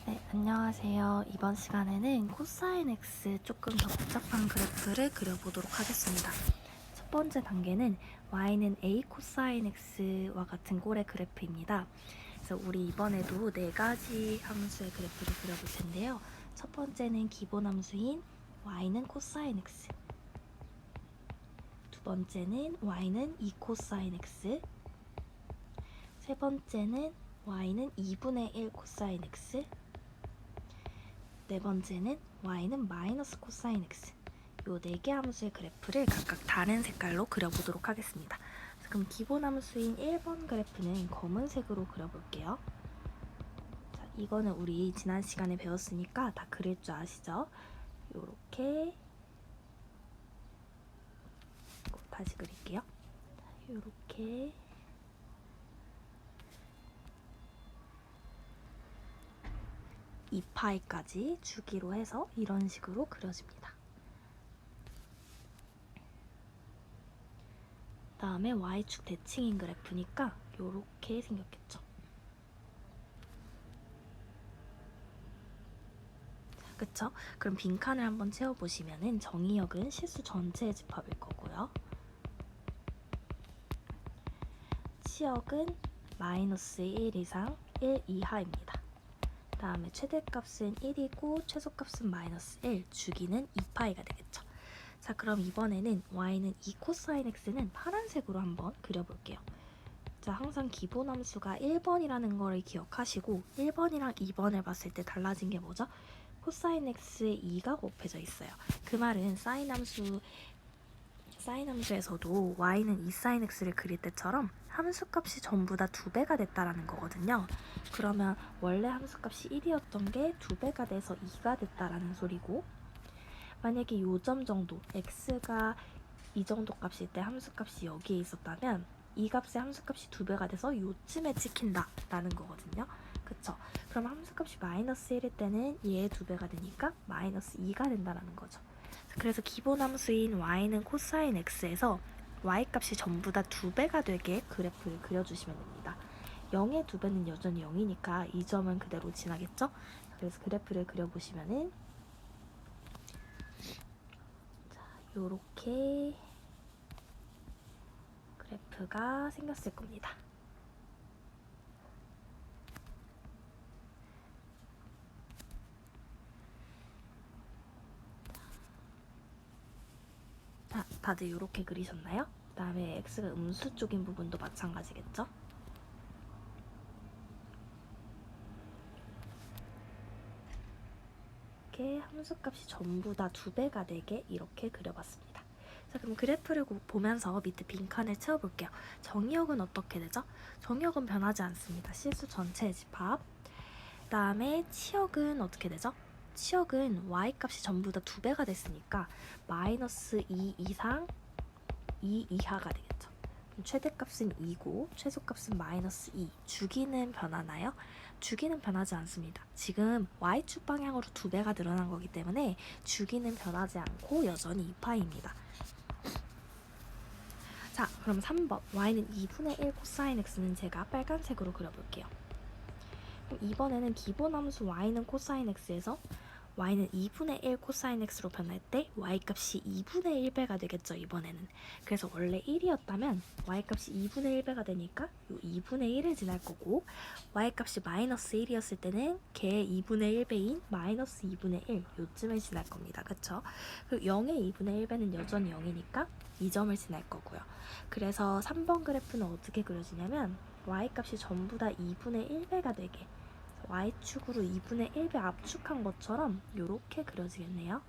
네, 안녕하세요. 이번 시간에는 코사인 X 조금 더 복잡한 그래프를 그려보도록 하겠습니다. 첫 번째 단계는 y는 a 코사인 x와 같은 꼴의 그래프입니다. 그래서 우리 이번에도 네 가지 함수의 그래프를 그려볼 텐데요. 첫 번째는 기본 함수인 y는 코사인 x, 두 번째는 y는 2 코사인 x, 세 번째는 y는 2분의 1 코사인 x, 네 번째는 y는 마이너스 코사인 x. 요 네 개 함수의 그래프를 각각 다른 색깔로 그려보도록 하겠습니다. 그럼 기본 함수인 1번 그래프는 검은색으로 그려볼게요. 자, 이거는 우리 지난 시간에 배웠으니까 다 그릴 줄 아시죠? 요렇게 다시 그릴게요. 자, 요렇게 2파이까지 주기로 해서 이런 식으로 그려집니다. 다음에 y축 대칭인 그래프니까 요렇게 생겼겠죠. 그쵸? 그럼 빈칸을 한번 채워보시면은 정의역은 실수 전체의 집합일 거고요. 치역은 마이너스 1 이상 1 이하입니다. 다음에 최대값은 1이고 최소값은 마이너스 1, 주기는 2파이가 되겠죠. 자, 그럼 이번에는 y는 2 코사인 x는 파란색으로 한번 그려볼게요. 자, 항상 기본 함수가 1번이라는 걸 기억하시고 1번이랑 2번을 봤을 때 달라진 게 뭐죠? 코사인 x에 2가 곱해져 있어요. 그 말은 사인 함수에서도 y는 2 사인 x를 그릴 때처럼 함수값이 전부 다 2배가 됐다라는 거거든요. 그러면 원래 함수값이 1이었던 게 2배가 돼서 2가 됐다라는 소리고, 만약에 요점 정도 x가 이 정도 값일 때 함수값이 여기에 있었다면 이 값의 함수값이 2배가 돼서 요쯤에 찍힌다 라는 거거든요. 그쵸? 그럼 함수값이 마이너스 1일 때는 얘의 2배가 되니까 마이너스 2가 된다라는 거죠. 그래서 기본 함수인 y는 코사인 x에서 y값이 전부 다 2배가 되게 그래프를 그려주시면 됩니다. 0의 2배는 여전히 0이니까 이 점은 그대로 지나겠죠? 그래서 그래프를 그려보시면은 자, 요렇게 그래프가 생겼을 겁니다. 자, 다들 이렇게 그리셨나요? 그 다음에 x가 음수 쪽인 부분도 마찬가지겠죠? 이렇게 함수값이 전부 다 2배가 되게 이렇게 그려봤습니다. 자, 그럼 그래프를 보면서 밑에 빈칸을 채워볼게요. 정의역은 어떻게 되죠? 정의역은 변하지 않습니다. 실수 전체의 집합. 그 다음에 치역은 어떻게 되죠? 치역은 y값이 전부 다 2배가 됐으니까 마이너스 2 이상 2 이하가 되겠죠. 최대값은 2고 최소값은 마이너스 2. 주기는 변하나요? 주기는 변하지 않습니다. 지금 y축 방향으로 2배가 늘어난 거기 때문에 주기는 변하지 않고 여전히 2파입니다. 자, 그럼 3번 y는 2분의 1 코사인 x는 제가 빨간색으로 그려볼게요. 그럼 이번에는 기본 함수 y는 코사인 x에서 y는 2분의 1 코사인 x로 변할 때 y값이 2분의 1배가 되겠죠, 이번에는. 그래서 원래 1이었다면 y값이 2분의 1배가 되니까 요 2분의 1을 지날 거고, y값이 마이너스 1이었을 때는 걔 2분의 1배인 마이너스 2분의 1 요쯤을 지날 겁니다. 그쵸? 그리고 0의 2분의 1배는 여전히 0이니까 이 점을 지날 거고요. 그래서 3번 그래프는 어떻게 그려지냐면 y값이 전부 다 2분의 1배가 되게 y축으로 2분의 1배 압축한 것처럼 이렇게 그려지겠네요.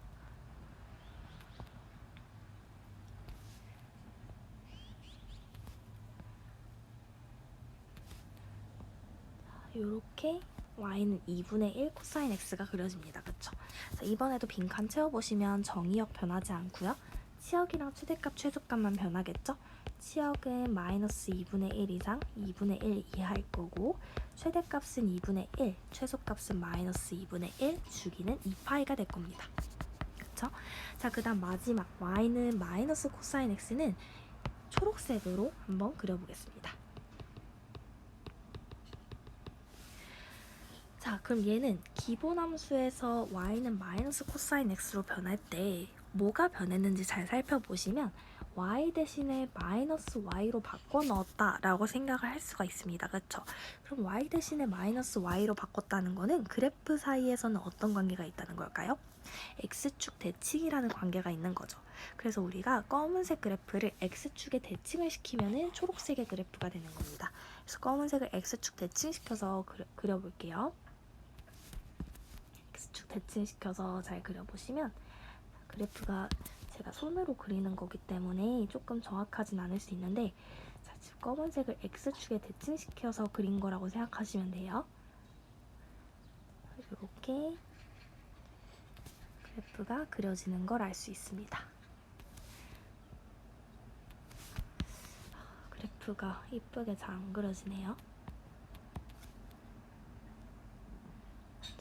이렇게 y는 2분의 1 코사인 x가 그려집니다. 그쵸? 자, 이번에도 빈칸 채워보시면 정의역 변하지 않고요. 치역이랑 최대값, 최소값만 변하겠죠? 치역은 마이너스 2분의 1 이상 2분의 1 이하일 거고, 최대값은 2분의 1, 최소값은 마이너스 2분의 1, 주기는 2파이가 될 겁니다. 그쵸? 자, 그 다음 마지막 y는 마이너스 코사인 x는 초록색으로 한번 그려보겠습니다. 자, 자, 그럼 얘는 기본 함수에서 y는 마이너스 코사인 x로 변할 때 뭐가 변했는지 잘 살펴보시면 y 대신에 마이너스 y로 바꿔 넣었다라고 생각을 할 수가 있습니다. 그렇죠? 그럼 y 대신에 마이너스 y로 바꿨다는 거는 그래프 사이에서는 어떤 관계가 있다는 걸까요? x축 대칭이라는 관계가 있는 거죠. 그래서 우리가 검은색 그래프를 x축에 대칭을 시키면 초록색의 그래프가 되는 겁니다. 그래서 검은색을 x축 대칭시켜서 그려볼게요. x축 대칭시켜서 잘 그려보시면 그래프가 제가 손으로 그리는 거기 때문에 조금 정확하진 않을 수 있는데, 자, 지금 검은색을 x축에 대칭시켜서 그린 거라고 생각하시면 돼요. 이렇게 그래프가 그려지는 걸 알 수 있습니다. 그래프가 이쁘게 잘 안 그려지네요.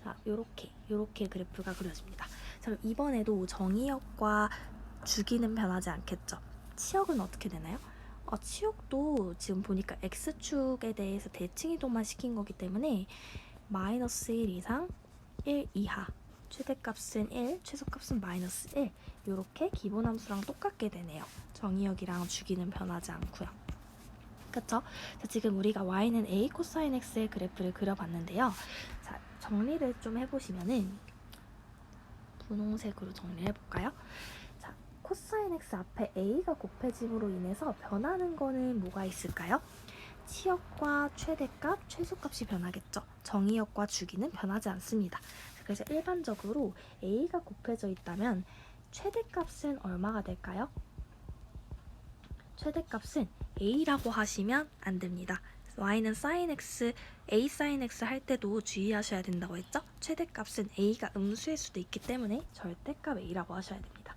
자, 요렇게 그래프가 그려집니다. 자, 그럼 이번에도 정의역과 주기는 변하지 않겠죠? 치역은 어떻게 되나요? 치역도 지금 보니까 x축에 대해서 대칭이동만 시킨 거기 때문에 마이너스 1 이상, 1 이하, 최대값은 1, 최소값은 마이너스 1, 이렇게 기본함수랑 똑같게 되네요. 정의역이랑 주기는 변하지 않고요. 그쵸? 자, 지금 우리가 y는 a 코사인 x의 그래프를 그려봤는데요. 자, 정리를 좀 해보시면은 분홍색으로 정리를 해볼까요? 자, 코사인 x 앞에 a가 곱해짐으로 인해서 변하는 거는 뭐가 있을까요? 치역과 최대값, 최소값이 변하겠죠. 정의역과 주기는 변하지 않습니다. 그래서 일반적으로 a가 곱해져 있다면 최대값은 얼마가 될까요? 최대값은 a라고 하시면 안 됩니다. y는 sin x, a sin x 할 때도 주의하셔야 된다고 했죠? 최대값은 a가 음수일 수도 있기 때문에 절대값 a라고 하셔야 됩니다.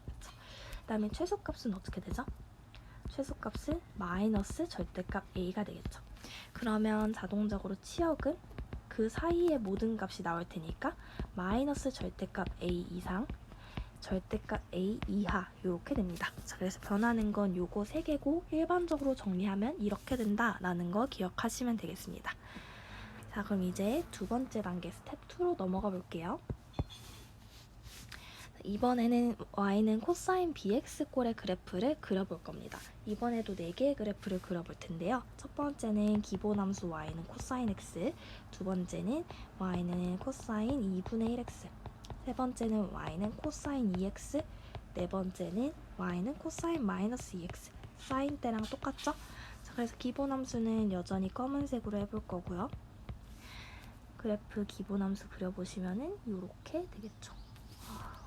그 다음에 최소값은 어떻게 되죠? 최소값은 마이너스 절대값 a가 되겠죠. 그러면 자동적으로 치역은 그 사이의 모든 값이 나올 테니까 마이너스 절대값 a 이상, 절대값 a 이하 이렇게 됩니다. 자, 그래서 변하는 건 요거 3개고 일반적으로 정리하면 이렇게 된다라는 거 기억하시면 되겠습니다. 자, 그럼 이제 두 번째 단계 스텝 2로 넘어가 볼게요. 이번에는 y는 코사인 bx꼴의 그래프를 그려볼 겁니다. 이번에도 4개의 그래프를 그려볼 텐데요. 첫 번째는 기본함수 y는 코사인 x, 두 번째는 y는 코사인 2분의 1x, 세 번째는 y는 코사인 2x, 네 번째는 y는 코사인 마이너스 2x. 사인 때랑 똑같죠? 자, 그래서 기본함수는 여전히 검은색으로 해볼 거고요. 그래프 기본함수 그려보시면은 이렇게 되겠죠.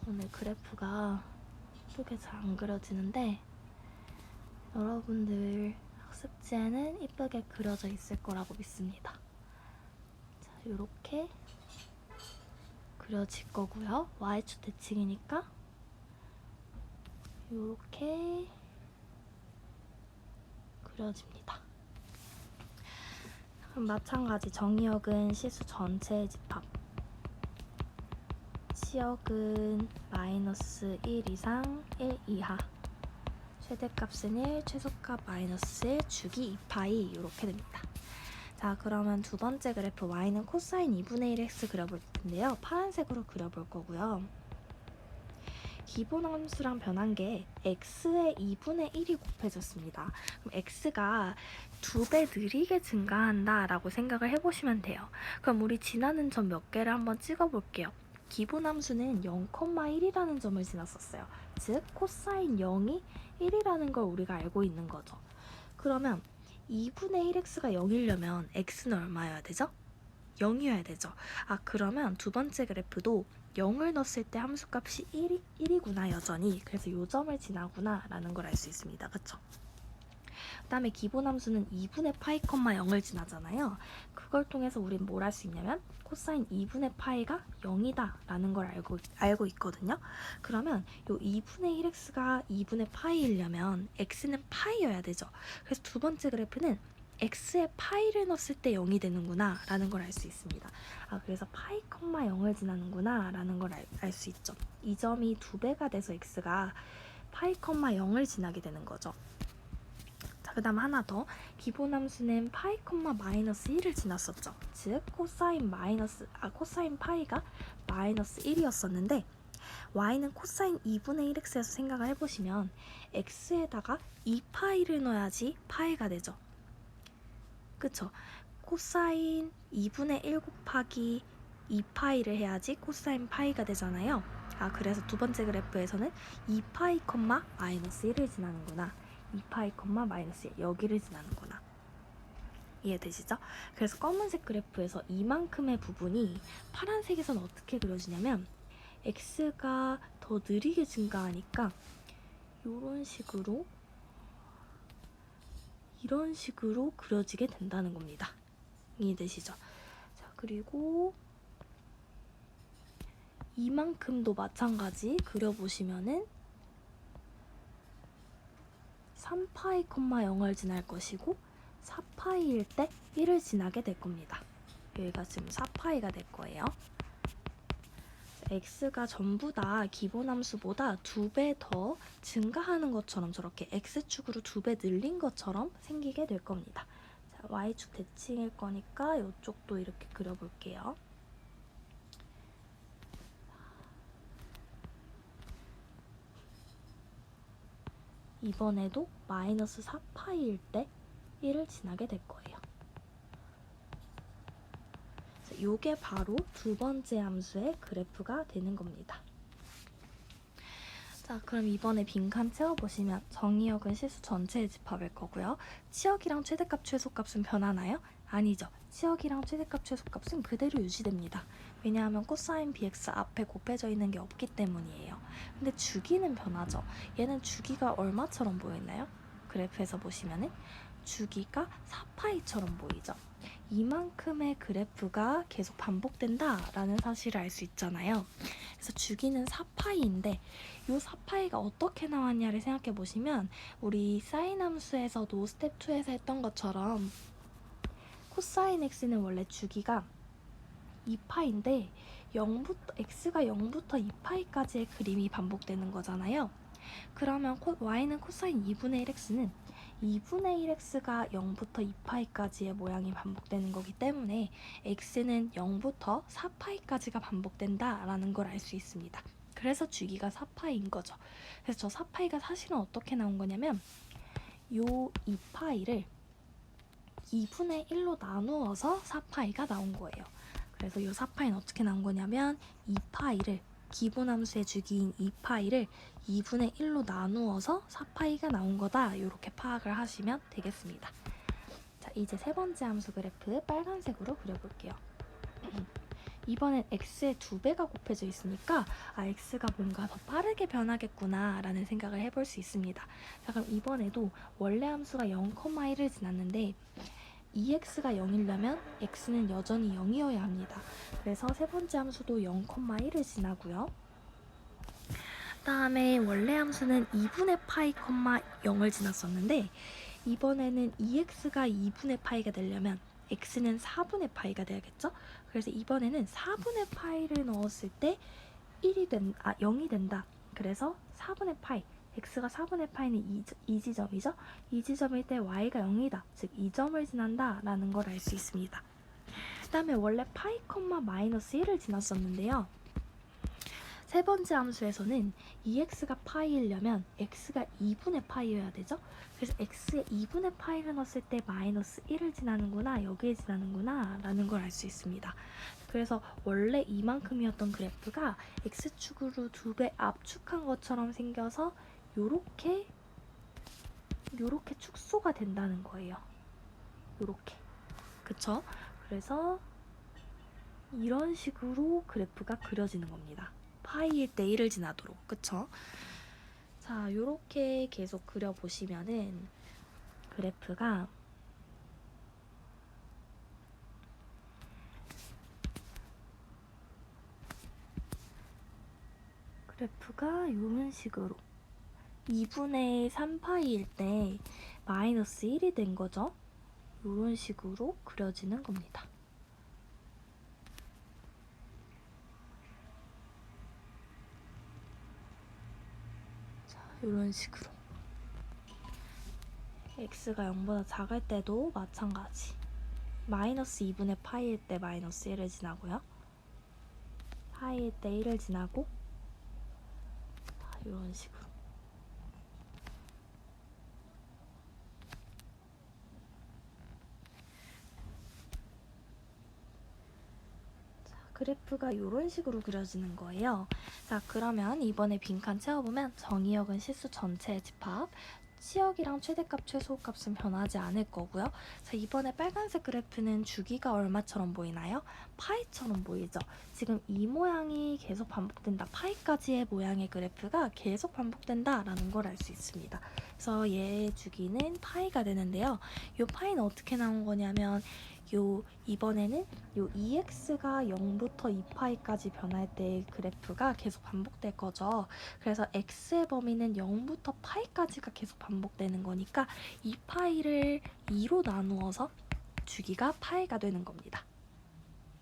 오늘 그래프가 예쁘게 잘 안 그려지는데 여러분들 학습지에는 예쁘게 그려져 있을 거라고 믿습니다. 자, 이렇게 그려질 거고요. y축 대칭이니까 이렇게 그려집니다. 그럼 마찬가지 정의역은 실수 전체의 집합, 치역은 마이너스 1 이상, 1 이하, 최대값은 1, 최소값 마이너스 1, 주기 2파이 이렇게 됩니다. 자, 그러면 두 번째 그래프 y는 코사인 2분의 1x 그려볼 텐데요. 파란색으로 그려볼 거고요. 기본함수랑 변한 게 x의 2분의 1이 곱해졌습니다. 그럼 x가 2배 느리게 증가한다 라고 생각을 해보시면 돼요. 그럼 우리 지나는 점 몇 개를 한번 찍어볼게요. 기본함수는 0,1이라는 점을 지났었어요. 즉 코사인 0이 1이라는 걸 우리가 알고 있는 거죠. 그러면 2분의 1x가 0이려면 x는 얼마여야 되죠? 0이어야 되죠. 그러면 두 번째 그래프도 0을 넣었을 때 함수값이 1이구나 여전히. 그래서 요 점을 지나구나 라는 걸 알 수 있습니다. 그쵸? 그 다음에 기본함수는 2분의 파이, 0을 지나잖아요. 그걸 통해서 우린 뭘 할 수 있냐면 코사인 2분의 파이가 0이다 라는 걸 알고 있거든요. 그러면 요 2분의 1x가 2분의 파이이려면 x는 파이여야 되죠. 그래서 두 번째 그래프는 x에 파이를 넣었을 때 0이 되는구나 라는 걸 알 수 있습니다. 그래서 파이, 0을 지나는구나 라는 걸 알 수 있죠. 이 점이 2배가 돼서 x가 파이, 0을 지나게 되는 거죠. 자, 그 다음 하나 더, 기본함수는 파이, 마이너스 1을 지났었죠. 즉 코사인 파이가 마이너스 1이었었는데 y는 코사인 2분의 1x에서 생각을 해보시면 x에다가 2파이를 넣어야지 파이가 되죠. 그쵸? 코사인 2분의 1 곱하기 2파이를 해야지 코사인 파이가 되잖아요. 그래서 두 번째 그래프에서는 2파이, 마이너스 1을 지나는구나. 2파이, 마이너스 1 여기를 지나는구나. 이해되시죠? 그래서 검은색 그래프에서 이만큼의 부분이 파란색에서는 어떻게 그려지냐면 x가 더 느리게 증가하니까 이런 식으로 그려지게 된다는 겁니다. 이해되시죠? 자, 그리고 이만큼도 마찬가지 그려보시면은 3파이, 0을 지날 것이고 4파이일 때 1을 지나게 될 겁니다. 여기가 지금 4파이가 될 거예요. x가 전부 다 기본함수보다 2배 더 증가하는 것처럼 저렇게 x축으로 2배 늘린 것처럼 생기게 될 겁니다. 자, y축 대칭일 거니까 이쪽도 이렇게 그려볼게요. 이번에도 마이너스 4파이일 때 1을 지나게 될 거예요. 이게 바로 두 번째 함수의 그래프가 되는 겁니다. 자, 그럼 이번에 빈칸 채워보시면 정의역은 실수 전체의 집합일 거고요. 치역이랑 최대값 최소값은 변하나요? 아니죠. 치역이랑 최대값 최소값은 그대로 유지됩니다. 왜냐하면 코사인 bx 앞에 곱해져 있는 게 없기 때문이에요. 근데 주기는 변하죠. 얘는 주기가 얼마처럼 보이나요? 그래프에서 보시면은 주기가 4파이처럼 보이죠. 이만큼의 그래프가 계속 반복된다라는 사실을 알 수 있잖아요. 그래서 주기는 4파이인데 이 4파이가 어떻게 나왔냐를 생각해 보시면 우리 사인 함수에서도 스텝 2에서 했던 것처럼 코사인 x는 원래 주기가 2파인데 x가 0부터 2파이까지의 그림이 반복되는 거잖아요. 그러면 y는 코사인 2분의 1x는 2분의 1x가 0부터 2파이까지의 모양이 반복되는 거기 때문에 x는 0부터 4파이까지가 반복된다라는 걸 알 수 있습니다. 그래서 주기가 4파이인 거죠. 그래서 저 4파이가 사실은 어떻게 나온 거냐면 요 2파이를 2분의 1로 나누어서 4파이가 나온 거예요. 그래서 이 4파이는 어떻게 나온 거냐면 2파이를 기본함수의 주기인 2파이를 2분의 1로 나누어서 4파이가 나온 거다. 이렇게 파악을 하시면 되겠습니다. 자, 이제 세 번째 함수 그래프 빨간색으로 그려볼게요. 이번엔 x의 2배가 곱해져 있으니까 x가 뭔가 더 빠르게 변하겠구나 라는 생각을 해볼 수 있습니다. 자, 그럼 이번에도 원래 함수가 0,1을 지났는데 2x가 0이려면 x는 여전히 0이어야 합니다. 그래서 세 번째 함수도 0,1을 지나고요. 다음에 원래 함수는 2분의 파이, 0을 지났었는데 이번에는 2x가 2분의 파이가 되려면 x는 4분의 파이가 돼야겠죠? 그래서 이번에는 4분의 파이를 넣었을 때 0이 된다. 그래서 4분의 파이, x가 4분의 파이는 2지점이죠? 2지점일 때 y가 0이다. 즉 2점을 지난다 라는 걸 알 수 있습니다. 그 다음에 원래 파이, 마이너스 1을 지났었는데요. 세 번째 함수에서는 2x가 파이이려면 x가 2분의 파이여야 되죠? 그래서 x에 2분의 파이를 넣었을 때 마이너스 1을 지나는구나, 여기에 지나는구나 라는 걸 알 수 있습니다. 그래서 원래 이만큼이었던 그래프가 x축으로 2배 압축한 것처럼 생겨서 요렇게 축소가 된다는 거예요. 요렇게. 그쵸? 그래서 이런 식으로 그래프가 그려지는 겁니다. 파이일 때 1을 지나도록. 그쵸? 자, 요렇게 계속 그려보시면은 그래프가 이런 식으로 2분의 3파이일 때 마이너스 1이 된 거죠. 이런 식으로 그려지는 겁니다. 자, 이런 식으로. x가 0보다 작을 때도 마찬가지. 마이너스 2분의 파이일 때 마이너스 1을 지나고요. 파이일 때 1을 지나고 이런 식으로. 자, 그래프가 이런 식으로 그려지는 거예요. 자, 그러면 이번에 빈칸 채워보면 정의역은 실수 전체의 집합, 치역이랑 최대값, 최소값은 변하지 않을 거고요. 자, 이번에 빨간색 그래프는 주기가 얼마처럼 보이나요? 파이처럼 보이죠? 지금 이 모양이 계속 반복된다. 파이까지의 모양의 그래프가 계속 반복된다라는 걸 알 수 있습니다. 그래서 얘의 주기는 파이가 되는데요. 이 파이는 어떻게 나온 거냐면 이번에는 2x가 0부터 2파이까지 변할 때의 그래프가 계속 반복될 거죠. 그래서 x의 범위는 0부터 파이까지가 계속 반복되는 거니까 2파이를 2로 나누어서 주기가 파이가 되는 겁니다.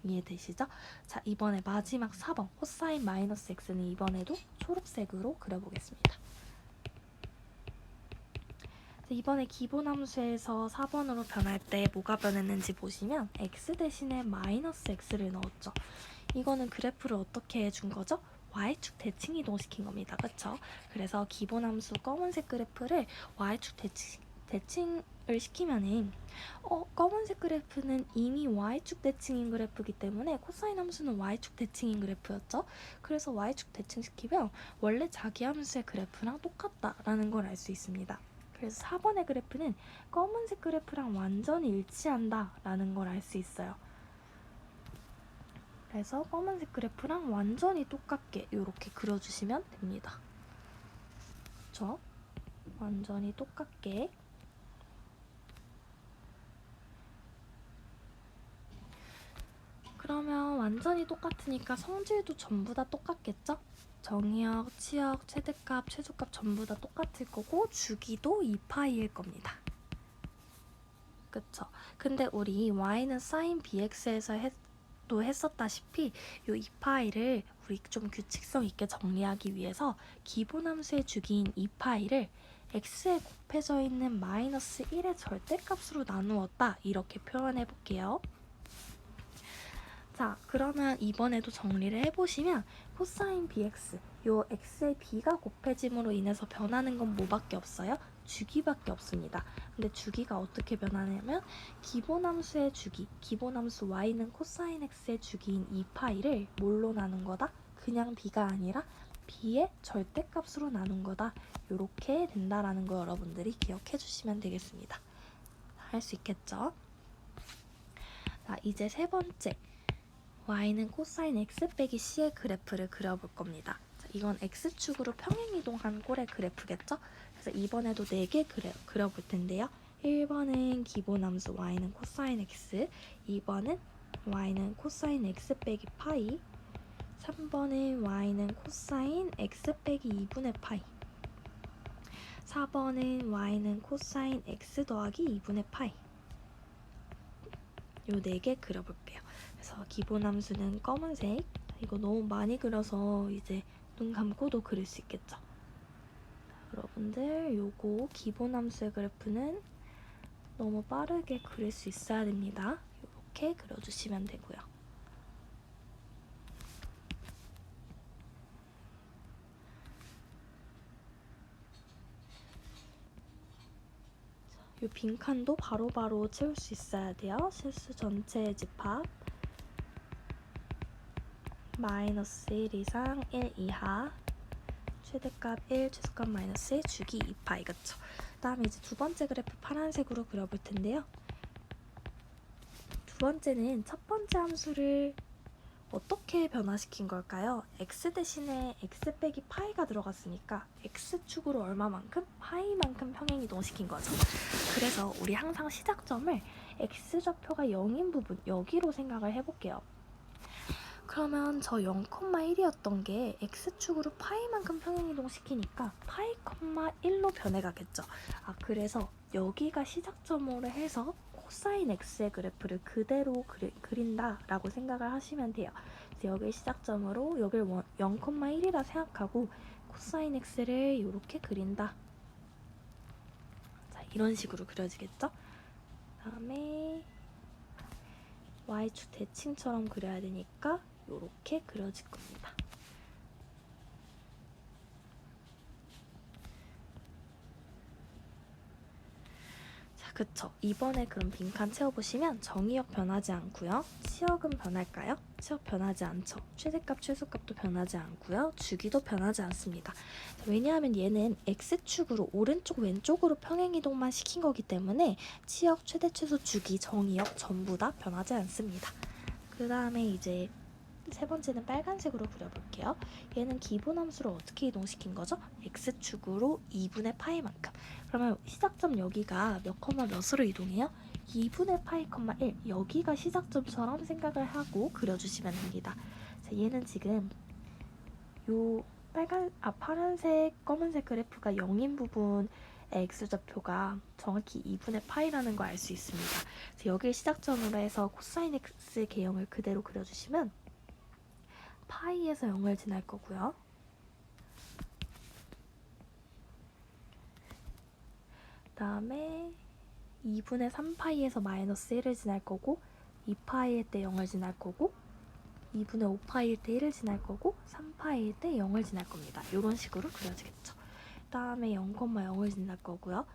이해되시죠? 자, 이번에 마지막 4번 코사인 마이너스 x는 이번에도 초록색으로 그려보겠습니다. 이번에 기본함수에서 4번으로 변할 때 뭐가 변했는지 보시면 x 대신에 마이너스 x를 넣었죠. 이거는 그래프를 어떻게 해준 거죠? y축 대칭 이동시킨 겁니다. 그쵸? 그래서 기본함수 검은색 그래프를 y축 대칭을 시키면은 검은색 그래프는 이미 y축 대칭인 그래프이기 때문에 코사인 함수는 y축 대칭인 그래프였죠. 그래서 y축 대칭시키면 원래 자기 함수의 그래프랑 똑같다라는 걸 알 수 있습니다. 그래서 4번의 그래프는 검은색 그래프랑 완전히 일치한다라는 걸 알 수 있어요. 그래서 검은색 그래프랑 완전히 똑같게 이렇게 그려주시면 됩니다. 그쵸? 완전히 똑같게. 그러면 완전히 똑같으니까 성질도 전부 다 똑같겠죠? 정의역, 치역, 최대값, 최소값 전부 다 똑같을 거고 주기도 2파이일 겁니다. 그쵸? 근데 우리 y는 sin bx에서 했었다시피 이 2파이를 우리 좀 규칙성 있게 정리하기 위해서 기본함수의 주기인 2파이를 x에 곱해져 있는 마이너스 1의 절대값으로 나누었다 이렇게 표현해 볼게요. 자, 그러면 이번에도 정리를 해보시면 코사인 bx, 요 x의 b가 곱해짐으로 인해서 변하는 건 뭐밖에 없어요? 주기밖에 없습니다. 근데 주기가 어떻게 변하냐면 기본함수의 주기, 기본함수 y는 코사인 x의 주기인 2파이를 뭘로 나눈 거다? 그냥 b가 아니라 b의 절대값으로 나눈 거다. 요렇게 된다라는 거 여러분들이 기억해 주시면 되겠습니다. 할 수 있겠죠? 자, 이제 세 번째. y는 코사인 x 빼기 c의 그래프를 그려볼 겁니다. 자, 이건 x축으로 평행이동한 꼴의 그래프겠죠? 그래서 이번에도 4개 그려볼 텐데요. 1번은 기본함수 y는 코사인 x, 2번은 y는 코사인 x 빼기 파이, 3번은 y는 코사인 x 빼기 2분의 파이, 4번은 y는 코사인 x 더하기 2분의 파이. 요 4개 그려볼게요. 그래서 기본함수는 검은색. 이거 너무 많이 그려서 이제 눈 감고도 그릴 수 있겠죠. 여러분들 요거 기본함수의 그래프는 너무 빠르게 그릴 수 있어야 됩니다. 이렇게 그려주시면 되고요. 이 빈칸도 바로바로 채울 수 있어야 돼요. 실수 전체의 집합 마이너스 1 이상 1 이하 최대값 1, 최소값 마이너스 1, 주기 2파이. 그쵸? 그 다음에 이제 두 번째 그래프 파란색으로 그려볼 텐데요. 두 번째는 첫 번째 함수를 어떻게 변화시킨 걸까요? x 대신에 x 빼기 파이가 들어갔으니까 x축으로 얼마만큼? 파이만큼 평행이동시킨 거죠. 그래서 우리 항상 시작점을 x좌표가 0인 부분 여기로 생각을 해볼게요. 그러면 저 0,1이었던 게 x축으로 파이만큼 평행이동시키니까 파이, 1로 변해가겠죠. 그래서 여기가 시작점으로 해서 코사인 x의 그래프를 그대로 그린다라고 생각을 하시면 돼요. 그래서 여기 시작점으로 여기를 0,1이라 생각하고 코사인 x를 이렇게 그린다. 자, 이런 식으로 그려지겠죠? 다음에 y축 대칭처럼 그려야 되니까 이렇게 그려질 겁니다. 그쵸? 이번에 그럼 빈칸 채워보시면 정의역 변하지 않고요. 치역은 변할까요? 치역 변하지 않죠. 최대값, 최소값도 변하지 않고요. 주기도 변하지 않습니다. 왜냐하면 얘는 X축으로 오른쪽, 왼쪽으로 평행이동만 시킨 거기 때문에 치역, 최대, 최소, 주기, 정의역 전부 다 변하지 않습니다. 그 다음에 이제 세 번째는 빨간색으로 그려볼게요. 얘는 기본함수를 어떻게 이동시킨 거죠? X축으로 2분의 파이만큼. 그러면 시작점 여기가 몇 컴마 몇으로 이동해요? 2분의 파이 컴마 1. 여기가 시작점처럼 생각을 하고 그려주시면 됩니다. 자, 얘는 지금 요 파란색, 검은색 그래프가 0인 부분 X좌표가 정확히 2분의 파이라는 걸 알 수 있습니다. 그래서 여기를 시작점으로 해서 코사인 X 개형을 그대로 그려주시면 파이에서 0을 지날 거고요. 그 다음에 2분의 3파이에서 마이너스 1을 지날 거고 2파이일 때 0을 지날 거고 2분의 5파이일 때 1을 지날 거고 3파이일 때 0을 지날 겁니다. 이런 식으로 그려지겠죠. 그 다음에 0,0을 지날 거고요.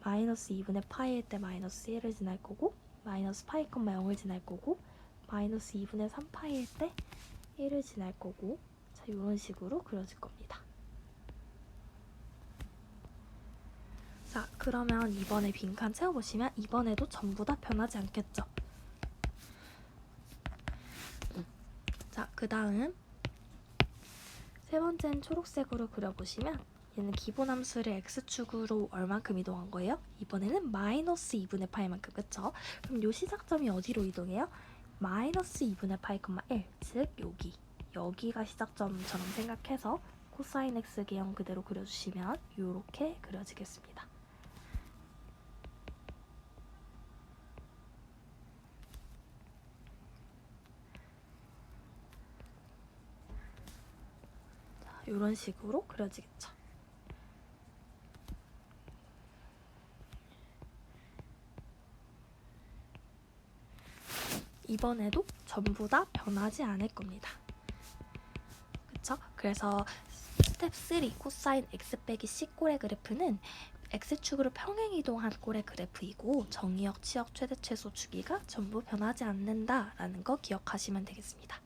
마이너스 2분의 파이일 때 마이너스 1을 지날 거고 마이너스 파이, 0을 지날 거고 마이너스 2분의 3파이일 때 1을 지날 거고 자, 이런 식으로 그려질 겁니다. 자, 그러면 이번에 빈칸 채워보시면 이번에도 전부 다 변하지 않겠죠? 자, 그 다음 세 번째는 초록색으로 그려보시면 얘는 기본함수를 X축으로 얼만큼 이동한 거예요? 이번에는 마이너스 2분의 파이만큼, 그쵸? 그럼 요 시작점이 어디로 이동해요? 마이너스 2분의 파이, 1, 즉 여기가 시작점처럼 생각해서 코사인 X 개형 그대로 그려주시면 이렇게 그려지겠습니다. 자, 이런 식으로 그려지겠죠. 이번에도 전부 다 변하지 않을 겁니다. 그쵸? 그래서 스텝 3 코사인 X 빼기 C 꼴의 그래프는 X축으로 평행이동한 꼴의 그래프이고 정의역, 치역, 최대, 최소, 주기가 전부 변하지 않는다라는 거 기억하시면 되겠습니다.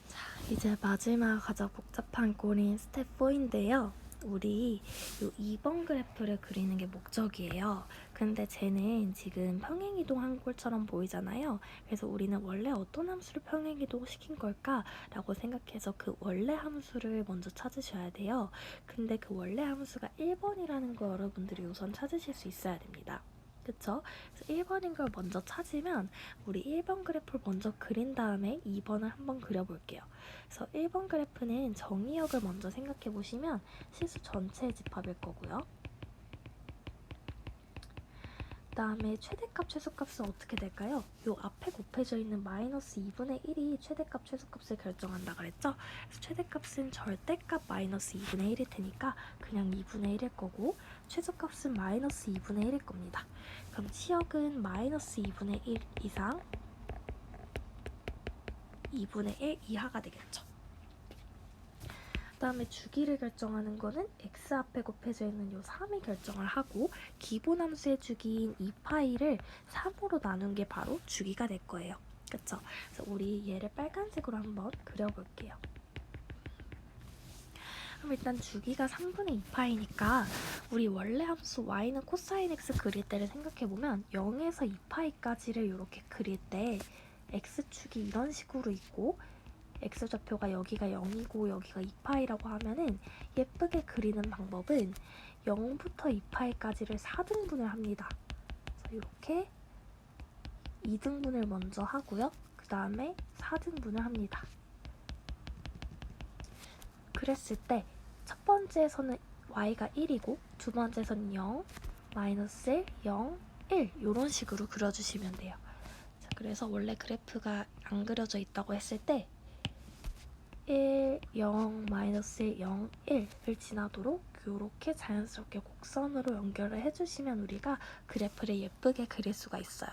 자, 이제 마지막 가장 복잡한 꼴인 스텝 4인데요. 우리 이 2번 그래프를 그리는 게 목적이에요. 근데 쟤는 지금 평행이동한 꼴처럼 보이잖아요. 그래서 우리는 원래 어떤 함수를 평행이동 시킨 걸까? 라고 생각해서 그 원래 함수를 먼저 찾으셔야 돼요. 근데 그 원래 함수가 1번이라는 거 여러분들이 우선 찾으실 수 있어야 됩니다. 그쵸? 그래서 1번인 걸 먼저 찾으면 우리 1번 그래프를 먼저 그린 다음에 2번을 한번 그려볼게요. 그래서 1번 그래프는 정의역을 먼저 생각해 보시면 실수 전체의 집합일 거고요. 그 다음에 최대값, 최소값은 어떻게 될까요? 요 앞에 곱해져 있는 마이너스 2분의 1이 최대값, 최소값을 결정한다 그랬죠? 그래서 최대값은 절대값 마이너스 2분의 1일 테니까 그냥 2분의 1일 거고 최소값은 마이너스 2분의 1일 겁니다. 그럼 치역은 마이너스 2분의 1 이상 2분의 1 이하가 되겠죠. 그 다음에 주기를 결정하는 거는 x 앞에 곱해져 있는 요 3이 결정을 하고 기본함수의 주기인 2파이를 3으로 나눈 게 바로 주기가 될 거예요. 그쵸? 그래서 우리 얘를 빨간색으로 한번 그려볼게요. 그럼 일단 주기가 3분의 2파이니까 우리 원래 함수 y는 코사인 x 그릴 때를 생각해보면 0에서 2파이까지를 이렇게 그릴 때 x축이 이런 식으로 있고 X좌표가 여기가 0이고 여기가 2파이라고 하면은 예쁘게 그리는 방법은 0부터 2파이까지를 4등분을 합니다. 그래서 이렇게 2등분을 먼저 하고요. 그 다음에 4등분을 합니다. 그랬을 때 첫 번째에서는 y가 1이고 두 번째에서는 0, 마이너스 1, 0, 1 이런 식으로 그려주시면 돼요. 자, 그래서 원래 그래프가 안 그려져 있다고 했을 때 1, 0, 마이너스 1, 0, 1을 지나도록 이렇게 자연스럽게 곡선으로 연결을 해주시면 우리가 그래프를 예쁘게 그릴 수가 있어요.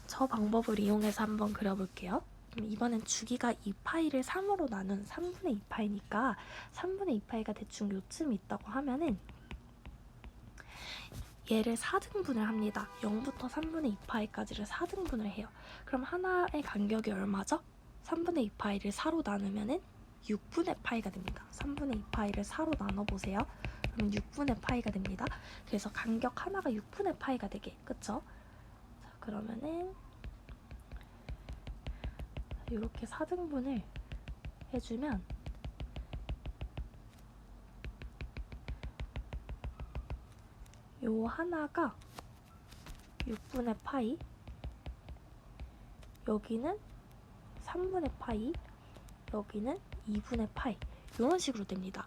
저 방법을 이용해서 한번 그려볼게요. 그럼 이번엔 주기가 2파이를 3으로 나눈 3분의 2파이니까 3분의 2파이가 대충 요쯤 있다고 하면은 얘를 4등분을 합니다. 0부터 3분의 2파이까지를 4등분을 해요. 그럼 하나의 간격이 얼마죠? 3분의 2파이를 4로 나누면은 6분의 파이가 됩니다. 3분의 2파이를 4로 나눠보세요. 그럼 6분의 파이가 됩니다. 그래서 간격 하나가 6분의 파이가 되게, 그쵸? 자, 그러면은 이렇게 4등분을 해주면 요 하나가 6분의 파이, 여기는 3분의 파이, 여기는 2분의 파이, 이런 식으로 됩니다.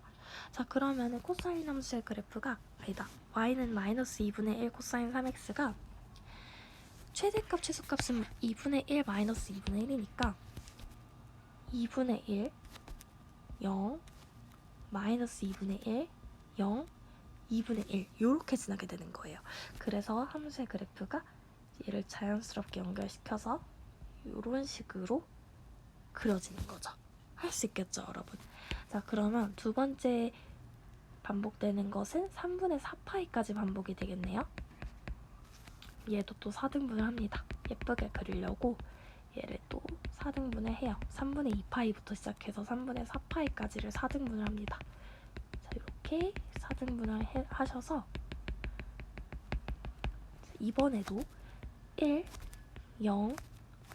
자, 그러면은 코사인 함수의 그래프가 아니다. y는 마이너스 2분의 1 코사인 3x가 최대값 최소값은 2분의 1 마이너스 2분의 1이니까 2분의 1 0 마이너스 2분의 1 0 2분의 1 이렇게 지나게 되는 거예요. 그래서 함수의 그래프가 얘를 자연스럽게 연결시켜서 이런 식으로 그려지는 거죠. 할 수 있겠죠, 여러분? 자, 그러면 두 번째 반복되는 것은 3분의 4파이까지 반복이 되겠네요. 얘도 또 4등분을 합니다. 예쁘게 그리려고 얘를 또 4등분을 해요. 3분의 2파이부터 시작해서 3분의 4파이까지를 4등분을 합니다. 자, 이렇게 4등분을 하셔서 이번에도 1, 0,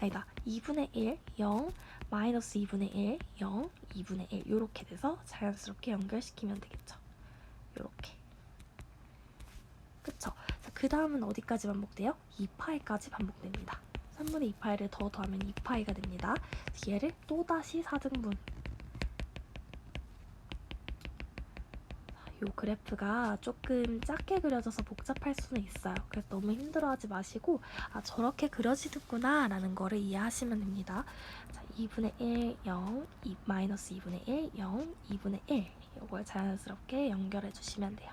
아니다. 2분의 1, 0, 마이너스 2분의 1, 0, 2분의 1 이렇게 돼서 자연스럽게 연결시키면 되겠죠. 이렇게. 그쵸? 그 다음은 어디까지 반복돼요? 2파이까지 반복됩니다. 3분의 2파이를 더하면 2파이가 됩니다. 얘를 또다시 4등분. 요 그래프가 조금 작게 그려져서 복잡할 수는 있어요. 그래서 너무 힘들어하지 마시고 저렇게 그려지는구나 라는 거를 이해하시면 됩니다. 자, 2분의 1, 0, 마이너스 2분의 1, 0, 2분의 1 이걸 자연스럽게 연결해 주시면 돼요.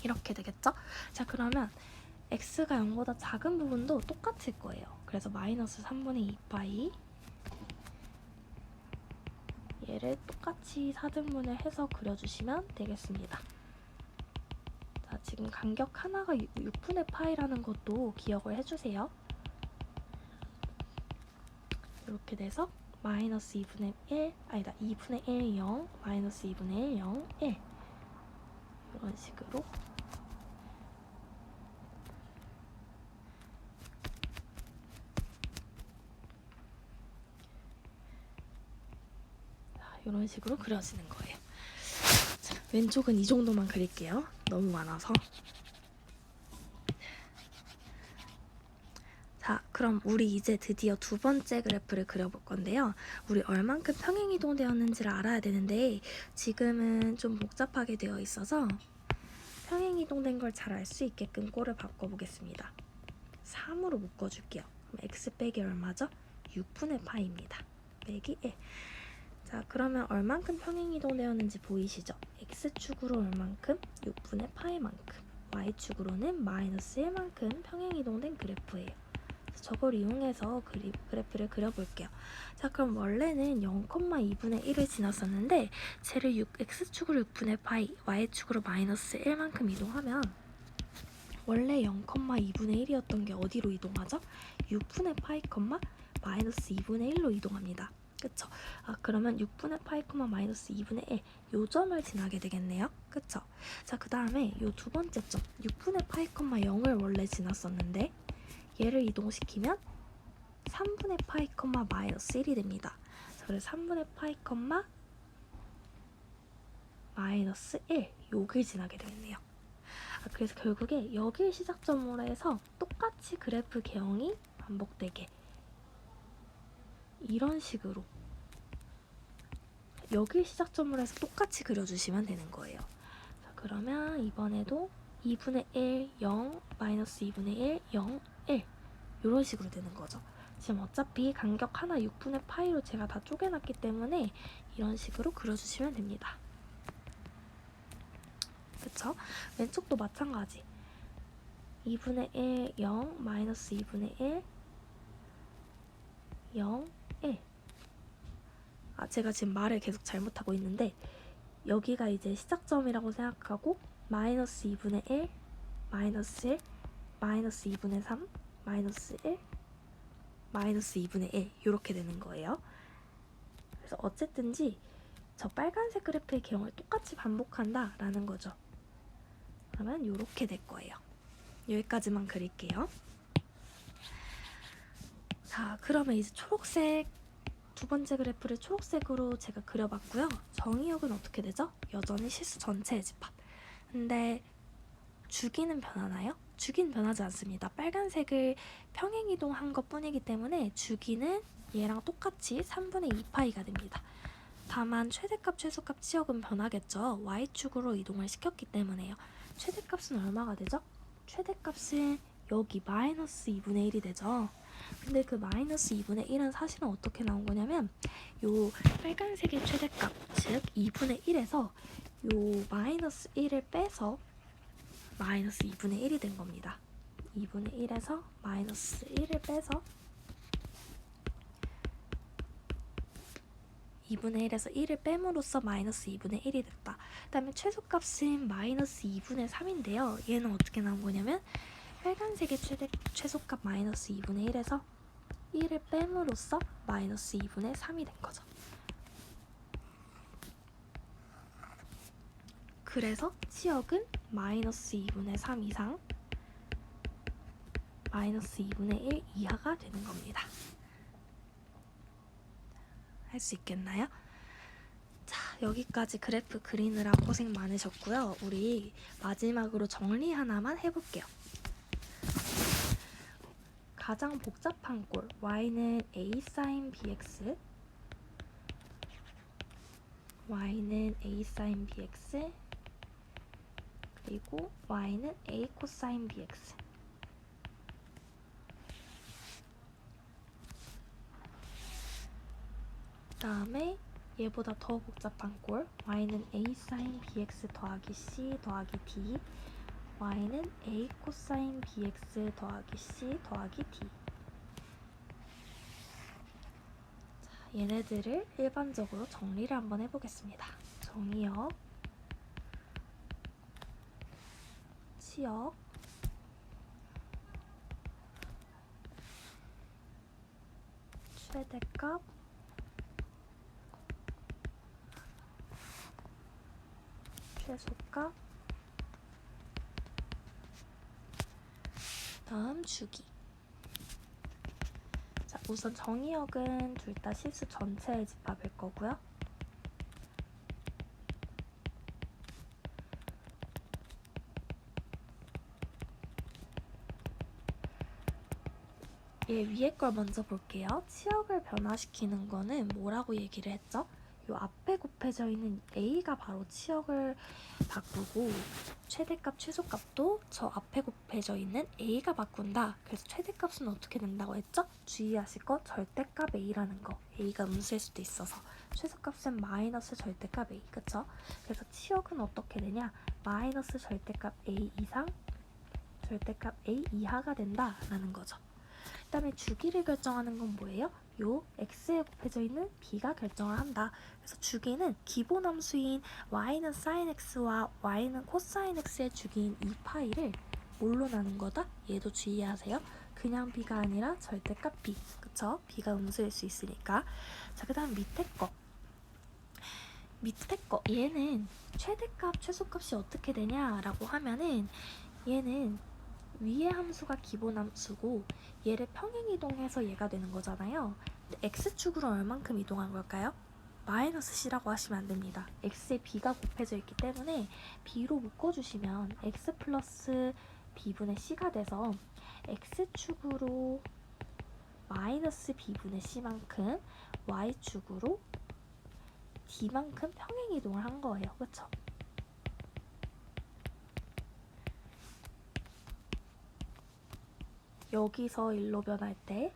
이렇게 되겠죠? 자, 그러면 x가 0보다 작은 부분도 똑같을 거예요. 그래서 마이너스 3분의 2파이 얘를 똑같이 4등분을 해서 그려주시면 되겠습니다. 자, 지금 간격 하나가 6분의 파이라는 것도 기억을 해주세요. 이렇게 돼서 마이너스 2분의 1, 아니다 2분의 1, 0, 마이너스 2분의 1, 0, 1 이런 식으로 이런 식으로 그려지는 거예요. 자, 왼쪽은 이 정도만 그릴게요. 너무 많아서. 자, 그럼 우리 이제 드디어 두 번째 그래프를 그려볼 건데요. 우리 얼만큼 평행이동되었는지를 알아야 되는데 지금은 좀 복잡하게 되어 있어서 평행이동된 걸 잘 알 수 있게끔 꼴을 바꿔보겠습니다. 3으로 묶어줄게요. 그럼 x 빼기 얼마죠? 6분의 파이입니다. 빼기 1. 자, 그러면 얼만큼 평행이동되었는지 보이시죠? x축으로 얼만큼? 6분의 파이만큼. y축으로는 마이너스 1만큼 평행이동된 그래프예요. 저걸 이용해서 그래프를 그려볼게요. 자, 그럼 원래는 0,2분의 1을 지났었는데 쟤를 x축으로 6분의 파이, y축으로 마이너스 1만큼 이동하면 원래 0,2분의 1이었던 게 어디로 이동하죠? 6분의 파이, 마이너스 2분의 1로 이동합니다. 그쵸? 그러면 6분의 파이, 마이너스 2분의 1 요 점을 지나게 되겠네요. 그쵸? 자, 그 다음에 요 두 번째 점 6분의 파이, 0을 원래 지났었는데 얘를 이동시키면 3분의 파이, 마이너스 1이 됩니다. 자, 그래서 3분의 파이, 마이너스 1 여길 지나게 되겠네요. 그래서 결국에 여길 시작점으로 해서 똑같이 그래프 개형이 반복되게 이런 식으로 여길 시작점으로 해서 똑같이 그려주시면 되는 거예요. 자, 그러면 이번에도 2분의 1, 0, 마이너스 2분의 1, 0, 1 이런 식으로 되는 거죠. 지금 어차피 간격 하나 6분의 파이로 제가 다 쪼개놨기 때문에 이런 식으로 그려주시면 됩니다. 그쵸? 왼쪽도 마찬가지. 2분의 1, 0, 마이너스 2분의 1, 0, 1. 제가 지금 말을 계속 잘못하고 있는데 여기가 이제 시작점이라고 생각하고 마이너스 2분의 1, 마이너스 1, 마이너스 2분의 3, 마이너스 1, 마이너스 2분의 1 이렇게 되는 거예요. 그래서 어쨌든지 저 빨간색 그래프의 개형을 똑같이 반복한다 라는 거죠. 그러면 이렇게 될 거예요. 여기까지만 그릴게요. 자, 그러면 이제 초록색 두 번째 그래프를 초록색으로 제가 그려봤고요. 정의역은 어떻게 되죠? 여전히 실수 전체의 집합. 근데 주기는 변하나요? 주기는 변하지 않습니다. 빨간색을 평행이동한 것 뿐이기 때문에 주기는 얘랑 똑같이 3분의 2파이가 됩니다. 다만 최대값, 최소값 치역은 변하겠죠. Y축으로 이동을 시켰기 때문에요. 최대값은 얼마가 되죠? 최대값은 여기 마이너스 2분의 1이 되죠. 근데 그 마이너스 2분의 1은 사실은 어떻게 나온 거냐면 요 빨간색의 최대값, 즉 2분의 1에서 요 마이너스 1을 빼서 마이너스 2분의 1이 된 겁니다. 2분의 1에서 마이너스 1을 빼서 2분의 1에서 1을 빼므로써 마이너스 2분의 1이 됐다. 그 다음에 최소값은 마이너스 2분의 3인데요. 얘는 어떻게 나온 거냐면 빨간색의 최소값 마이너스 2분의 1에서 1을 빼므로써 마이너스 2분의 3이 된 거죠. 그래서 치역은 마이너스 2분의 3 이상 마이너스 2분의 1 이하가 되는 겁니다. 할 수 있겠나요? 자, 여기까지 그래프 그리느라 고생 많으셨고요. 우리 마지막으로 정리 하나만 해볼게요. 가장 복잡한 꼴 y는 a sin bx y는 a sin bx 그리고 y는 a cosine bx 그 다음에 얘보다 더 복잡한 꼴 y는 a sin bx 더하기 c 더하기 d y는 a cosine bx 더하기 c 더하기 d. 자, 얘네들을 일반적으로 정리를 한번 해보겠습니다. 정의역, 치역, 최대값, 최소값, 다음 주기. 자, 우선 정의역은 둘 다 실수 전체의 집합일 거고요. 얘 위에 걸 먼저 볼게요. 치역을 변화시키는 거는 뭐라고 얘기를 했죠? 요 앞에 곱해져 있는 a가 바로 치역을 바꾸고 최대값, 최소값도 저 앞에 곱해져 있는 a가 바꾼다. 그래서 최대값은 어떻게 된다고 했죠? 주의하실 거 절대값 a라는 거. a가 음수일 수도 있어서. 최소값은 마이너스 절대값 a, 그쵸? 그래서 치역은 어떻게 되냐? 마이너스 절대값 a 이상, 절대값 a 이하가 된다라는 거죠. 그 다음에 주기를 결정하는 건 뭐예요? 요 x에 곱해져 있는 b가 결정을 한다. 그래서 주기는 기본 함수인 y는 sin x와 y는 cosine x의 주기인 2파이를 뭘로 나눈 거다? 얘도 주의하세요. 그냥 b가 아니라 절대값 b. 그쵸? b가 음수일 수 있으니까. 자, 그 다음 밑에 거. 얘는 최대값, 최소값이 어떻게 되냐라고 하면은 얘는 위의 함수가 기본 함수고 얘를 평행 이동해서 얘가 되는 거잖아요. 근데 x축으로 얼만큼 이동한 걸까요? 마이너스 c라고 하시면 안 됩니다. x에 b가 곱해져 있기 때문에 b로 묶어주시면 x 플러스 b분의 c가 돼서 x축으로 마이너스 b분의 c만큼 y축으로 d만큼 평행 이동을 한 거예요. 그쵸? 여기서 1로 변할 때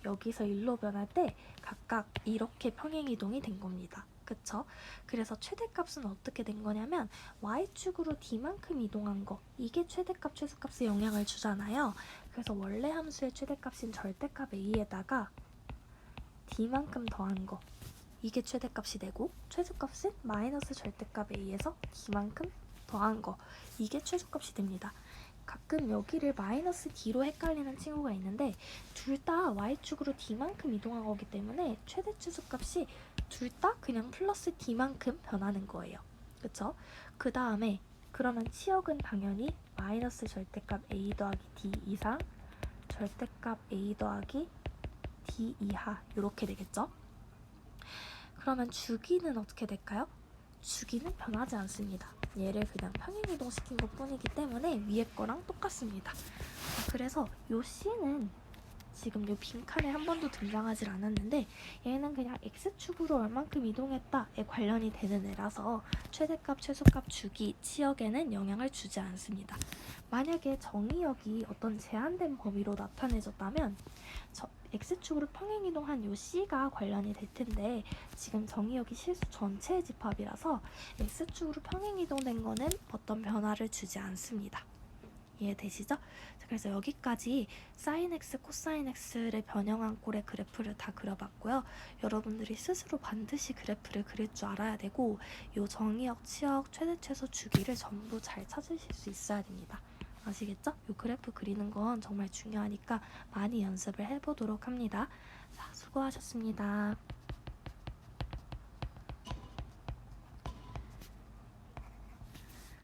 여기서 1로 변할 때 각각 이렇게 평행이동이 된 겁니다. 그쵸? 그래서 최대값은 어떻게 된 거냐면 y축으로 d만큼 이동한 거, 이게 최대값, 최소값에 영향을 주잖아요. 그래서 원래 함수의 최대값인 절대값 a에다가 d만큼 더한 거, 이게 최대값이 되고, 최소값은 마이너스 절대값 a에서 d만큼 더한 거, 이게 최소값이 됩니다. 가끔 여기를 마이너스 d로 헷갈리는 친구가 있는데 둘 다 y축으로 d만큼 이동한 거기 때문에 최대 최소값이 둘 다 그냥 플러스 d만큼 변하는 거예요. 그쵸? 그 다음에 그러면 치역은 당연히 마이너스 절대값 a 더하기 d 이상 절대값 a 더하기 d 이하 이렇게 되겠죠? 그러면 주기는 어떻게 될까요? 주기는 변하지 않습니다. 얘를 그냥 평행이동시킨 것 뿐이기 때문에 위에 거랑 똑같습니다. 그래서 요 C는 지금 요 빈칸에 한 번도 등장하지 않았는데 얘는 그냥 X축으로 얼만큼 이동했다에 관련이 되는 애라서 최대값, 최소값 주기, 치역에는 영향을 주지 않습니다. 만약에 정의역이 어떤 제한된 범위로 나타내졌다면 X축으로 평행이동한 요 C가 관련이 될 텐데 지금 정의역이 실수 전체의 집합이라서 X축으로 평행이동된 거는 어떤 변화를 주지 않습니다. 이해되시죠? 그래서 여기까지 sin x, 코사인 x를 변형한 꼴의 그래프를 다 그려봤고요. 여러분들이 스스로 반드시 그래프를 그릴 줄 알아야 되고 요 정의역, 치역, 최대, 최소, 주기를 전부 잘 찾으실 수 있어야 됩니다. 아시겠죠? 요 그래프 그리는 건 정말 중요하니까 많이 연습을 해보도록 합니다. 자, 수고하셨습니다.